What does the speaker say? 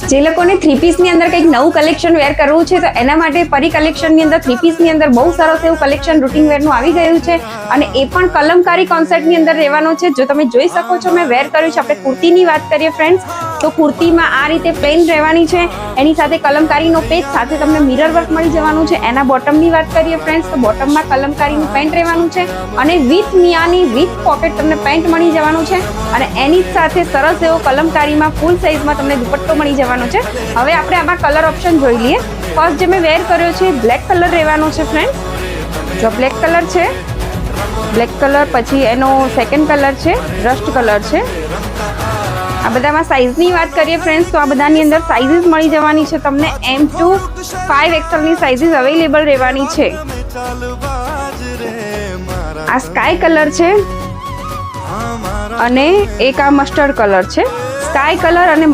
જે લોકોને થ્રી પીસની અંદર કંઈક નવું કલેક્શન વેર કરવું છે તો એના માટે પરી કલેક્શનની અંદર થ્રી પીસની અંદર બહુ સરસ એવું કલેક્શન રૂટીન વેરનું આવી ગયું છે અને એ પણ કલમકારી કોન્સેપ્ટની અંદર રહેવાનો છે. જો તમે જોઈ શકો છો મેં વેર કર્યું છે. આપણે કુર્તીની વાત કરીએ ફ્રેન્ડ્સ તો કુર્તીમાં આ રીતે પ્લેન રહેવાની છે, એની સાથે કલમકારીનો પેચ સાથે તમને મિરર વર્ક મળી જવાનું છે. એના બોટમની વાત કરીએ ફ્રેન્ડ્સ તો બોટમમાં કલમકારીનું પેન્ટ રહેવાનું છે અને વિથ મિયાની વિથ પોકેટ તમને પેન્ટ મળી જવાનું છે અને એની જ સાથે સરસ એવો કલમકારીમાં ફૂલ સાઇઝમાં તમને દુપટ્ટો મળી જવાનો છે. હવે આપણે આમાં કલર ઓપ્શન જોઈ લઈએ. ફર્સ્ટ જે મેં વેર કર્યો છે બ્લેક કલર રહેવાનો છે ફ્રેન્ડ્સ. જો બ્લેક કલર છે, બ્લેક કલર પછી એનો સેકન્ડ કલર છે રસ્ટ કલર છે. આ બધામાં સાઇઝની વાત કરીએ ફ્રેન્ડ્સ તો આ બધાની અંદર સાઇઝીસ મળી જવાની છે તમને. M to 5XL ની સાઇઝીસ અવેલેબલ રહેવાની છે. આ સ્કાય કલર છે અને એક આ મસ્ટર્ડ કલર છે. સ્કાય કલર અને